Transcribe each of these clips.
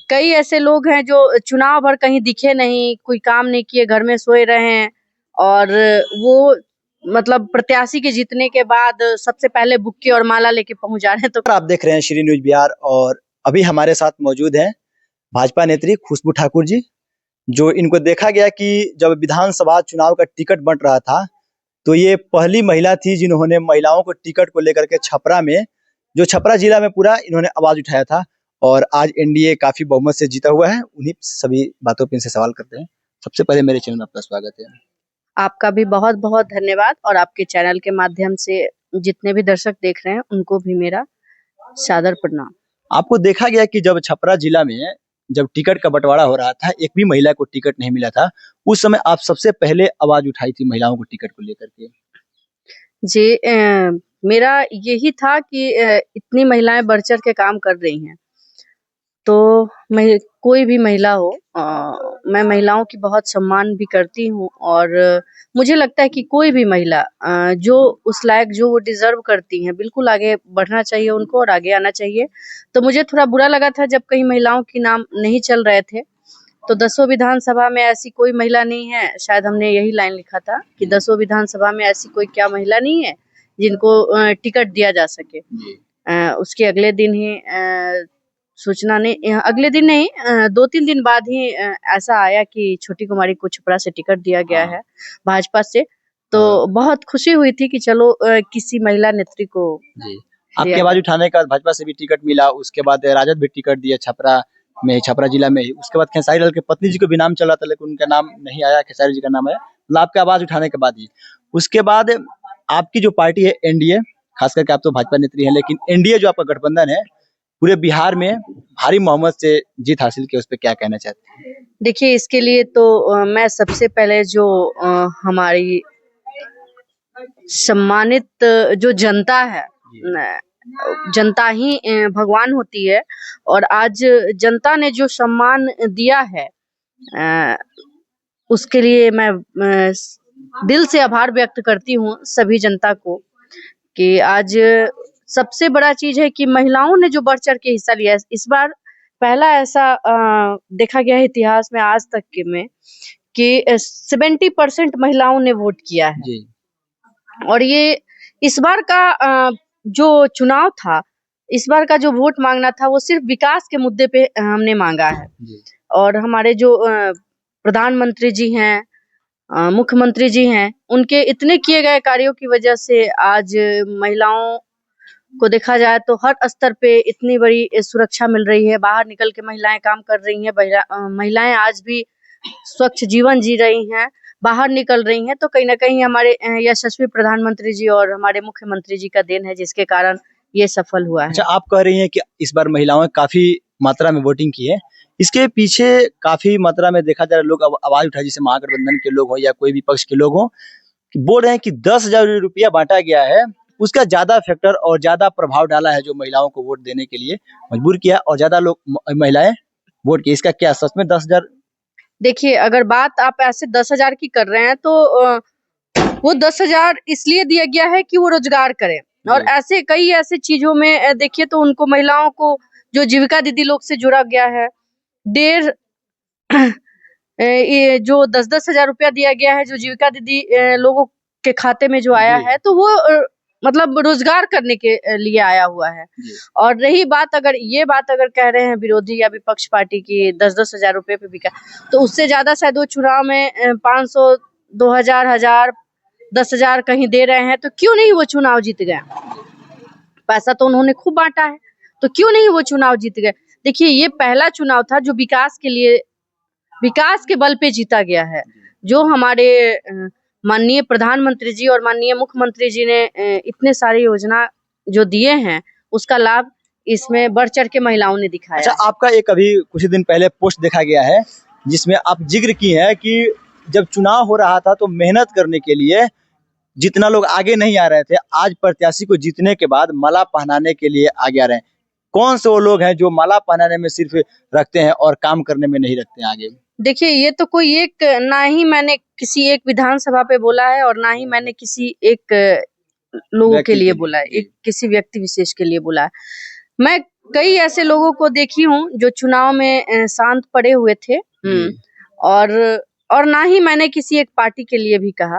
कई ऐसे लोग हैं जो चुनाव भर कहीं दिखे नहीं, कोई काम नहीं किए, घर में सोए रहे हैं और वो मतलब प्रत्याशी के जीतने के बाद सबसे पहले बुक्के और माला लेके पहुंच जा रहे हैं। तो आप देख रहे हैं श्री न्यूज बिहार और अभी हमारे साथ मौजूद हैं भाजपा नेत्री खुशबू ठाकुर जी, जो इनको देखा गया कि जब विधानसभा चुनाव का टिकट बंट रहा था तो ये पहली महिला थी जिन्होंने महिलाओं को टिकट को लेकर के छपरा में, जो छपरा जिला में पूरा इन्होंने आवाज उठाया था और आज एनडीए काफी बहुमत से जीता हुआ है। उन्हीं सभी बातों पे इनसे सवाल करते हैं। सबसे पहले मेरे चैनल में आपका स्वागत है। आपका भी बहुत बहुत धन्यवाद और आपके चैनल के माध्यम से जितने भी दर्शक देख रहे हैं उनको भी मेरा सादर प्रणाम। आपको देखा गया कि जब छपरा जिला में जब टिकट का बंटवारा हो रहा था, एक भी महिला को टिकट नहीं मिला था, उस समय आप सबसे पहले आवाज उठाई थी महिलाओं को टिकट को लेकर के। जी, मेरा यही था कि इतनी महिलाएं बढ़ चढ़ के काम कर रही हैं, तो मैं कोई भी महिला हो, मैं महिलाओं की बहुत सम्मान भी करती हूँ और मुझे लगता है कि कोई भी महिला जो उस लायक, जो वो डिजर्व करती हैं, बिल्कुल आगे बढ़ना चाहिए उनको और आगे आना चाहिए। तो मुझे थोड़ा बुरा लगा था जब कहीं महिलाओं के नाम नहीं चल रहे थे। तो 10 विधानसभा में ऐसी कोई महिला नहीं है, शायद हमने यही लाइन लिखा था कि 10 विधानसभा में ऐसी कोई क्या महिला नहीं है जिनको टिकट दिया जा सके। उसके अगले दिन ही सूचना ने, अगले दिन नहीं, 2-3 दिन बाद ही ऐसा आया कि छोटी कुमारी को छपरा से टिकट दिया गया है भाजपा से। तो बहुत खुशी हुई थी कि चलो किसी महिला नेत्री को आपकी आवाज उठाने का बाद भाजपा से भी टिकट मिला, उसके बाद राजद भी टिकट दिया छपरा में, छपरा जिला में। उसके बाद खेसारी लाल के पत्नी जी को भी नाम चला था लेकिन उनका नाम नहीं आया, खेसारी जी का नाम आया। मतलब आपकी आवाज उठाने के बाद ही, उसके बाद आपकी जो पार्टी है एनडीए, खास करके आप तो भाजपा नेत्री हैं, लेकिन एनडीए जो आपका गठबंधन है पूरे बिहार में भारी बहुमत से जीत हासिल की, उस पर क्या कहना चाहते हैं? देखिए, इसके लिए तो मैं सबसे पहले जो हमारी सम्मानित जो जनता है, जनता ही भगवान होती है और आज जनता ने जो सम्मान दिया है उसके लिए मैं दिल से आभार व्यक्त करती हूँ सभी जनता को कि आज सबसे बड़ा चीज है कि महिलाओं ने जो बढ़ चढ़ के हिस्सा लिया है। इस बार पहला ऐसा देखा गया है इतिहास में आज तक के में कि 70% महिलाओं ने वोट किया है जी। और ये इस बार का जो चुनाव था, इस बार का जो वोट मांगना था वो सिर्फ विकास के मुद्दे पे हमने मांगा है जी। और हमारे जो प्रधानमंत्री जी हैं, मुख्यमंत्री जी हैं, उनके इतने किए गए कार्यों की वजह से आज महिलाओं को देखा जाए तो हर स्तर पे इतनी बड़ी सुरक्षा मिल रही है। बाहर निकल के महिलाएं काम कर रही हैं, महिलाएं आज भी स्वच्छ जीवन जी रही हैं, बाहर निकल रही हैं। तो कहीं ना कहीं हमारे यशस्वी प्रधानमंत्री जी और हमारे मुख्यमंत्री जी का देन है जिसके कारण ये सफल हुआ है। अच्छा, आप कह रही हैं कि इस बार महिलाओं ने काफी मात्रा में वोटिंग की है, इसके पीछे काफी मात्रा में देखा जाए लोग आवाज उठाए, जैसे महागठबंधन के लोग हो या कोई विपक्ष के लोग हो, बोल रहे हैं कि 10,000 रुपया बांटा गया है, उसका ज्यादा फैक्टर और ज्यादा प्रभाव डाला है जो महिलाओं को वोट देने के लिए मजबूर किया और ज्यादा लोग महिलाएं वोट की। इसका क्या सच में 10,000? देखिए, अगर बात आप ऐसे 10,000 की कर रहे हैं तो वो 10,000 इसलिए दिया गया है कि वो रोजगार करें और ऐसे कई ऐसे चीजों में देखिए तो उनको, महिलाओं को जो जीविका दीदी लोग से जुड़ा गया है, 1.5 ये जो 10-10 हजार रुपया दिया गया है जो जीविका दीदी लोगों के खाते में जो आया है, तो वो मतलब रोजगार करने के लिए आया हुआ है। और रही बात, अगर ये बात अगर कह रहे हैं विरोधी या विपक्ष पार्टी की 10-10 हजार रुपये पे बिका, तो उससे ज्यादा शायद वो चुनाव में 500, 2,000, 10,000 कहीं दे रहे हैं, तो क्यों नहीं वो चुनाव जीत गए? पैसा तो उन्होंने खूब बांटा है, तो क्यों नहीं वो चुनाव जीत गए? देखिए, ये पहला चुनाव था जो विकास के लिए, विकास के बल पे जीता गया है। जो हमारे माननीय प्रधानमंत्री जी और माननीय मुख्यमंत्री जी ने इतने सारी योजना जो दिए हैं, उसका लाभ इसमें बढ़ चढ़ के महिलाओं ने दिखाया। अच्छा, आपका एक अभी कुछ दिन पहले पोस्ट देखा गया है जिसमें आप जिक्र की है कि जब चुनाव हो रहा था तो मेहनत करने के लिए जितना लोग आगे नहीं आ रहे थे, आज प्रत्याशी को जीतने के बाद माला पहनाने के लिए आगे आ रहे हैं। कौन से वो लोग हैं जो माला पहनाने में सिर्फ रखते हैं और काम करने में नहीं रखते हैं आगे? देखिए, ये तो कोई एक, ना ही मैंने किसी एक विधानसभा पे बोला है और ना ही मैंने किसी एक लोगों के लिए बोला है, एक किसी व्यक्ति विशेष के लिए बोला है। मैं कई ऐसे लोगों को देखी हूँ जो चुनाव में शांत पड़े हुए थे। और ना ही मैंने किसी एक पार्टी के लिए भी कहा।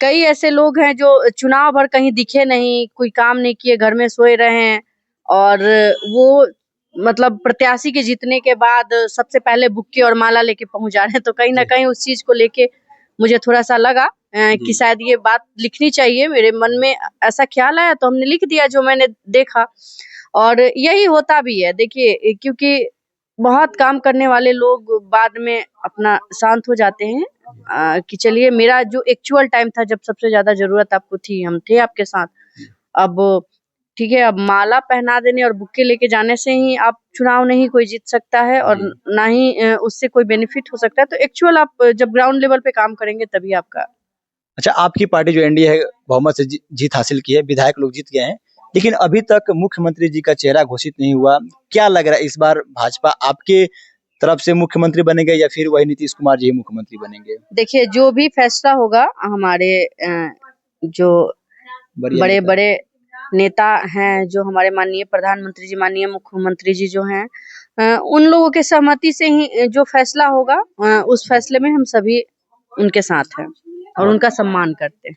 कई ऐसे लोग हैं जो चुनाव भर कहीं दिखे नहीं, कोई काम नहीं किए, घर में सोए रहे हैं और वो मतलब प्रत्याशी के जीतने के बाद सबसे पहले बुक्के और माला लेके पहुंच जा रहे हैं। तो कहीं ना कहीं उस चीज को लेके मुझे थोड़ा सा लगा कि शायद ये बात लिखनी चाहिए। मेरे मन में ऐसा ख्याल आया तो हमने लिख दिया जो मैंने देखा, और यही होता भी है। देखिए, क्योंकि बहुत काम करने वाले लोग बाद में अपना शांत हो जाते हैं कि चलिए, मेरा जो एक्चुअल टाइम था जब सबसे ज्यादा जरूरत आपको थी, हम थे आपके साथ। अब ठीक है, अब माला पहना देने और बुक्के लेके जाने से ही आप चुनाव नहीं कोई जीत सकता है और ना ही उससे कोई बेनिफिट हो सकता है। तो एक्चुअल आप जब ग्राउंड लेवल पे काम करेंगे तभी आपका। अच्छा, आपकी पार्टी जो एनडीए है बहुमत से जीत हासिल की है, विधायक लोग जीत गए हैं, लेकिन अभी तक मुख्यमंत्री जी का चेहरा घोषित नहीं हुआ। क्या लग रहा है इस बार भाजपा आपके तरफ से मुख्यमंत्री बनेंगे या फिर वही नीतीश कुमार जी मुख्यमंत्री बनेंगे? देखिए, जो भी फैसला होगा, हमारे जो बड़े बड़े नेता हैं, जो हमारे माननीय प्रधानमंत्री जी, माननीय मुख्यमंत्री जी जो हैं, उन लोगों के सहमति से ही जो फैसला होगा, उस फैसले में हम सभी उनके साथ हैं और उनका सम्मान करते हैं।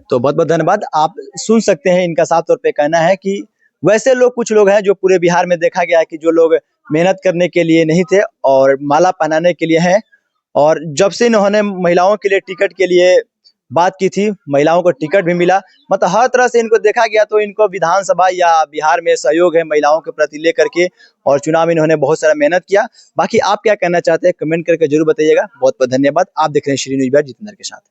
तो बहुत बहुत धन्यवाद। आप सुन सकते हैं, इनका साफ तौर पे कहना है कि वैसे लोग, कुछ लोग हैं जो पूरे बिहार में देखा गया है कि जो लोग मेहनत करने के लिए नहीं थे और माला पहनाने के लिए हैं, और जब से इन्होंने महिलाओं के लिए टिकट के लिए बात की थी, महिलाओं को टिकट भी मिला। मतलब हर तरह से इनको देखा गया तो इनको विधानसभा या बिहार में सहयोग है महिलाओं के प्रति लेकर के, और चुनाव में इन्होंने बहुत सारा मेहनत किया। बाकी आप क्या कहना चाहते हैं कमेंट करके जरूर बताइएगा। बहुत बहुत धन्यवाद। आप देख रहे हैं श्री न्यूज़ बिहार जितेंद्र के साथ।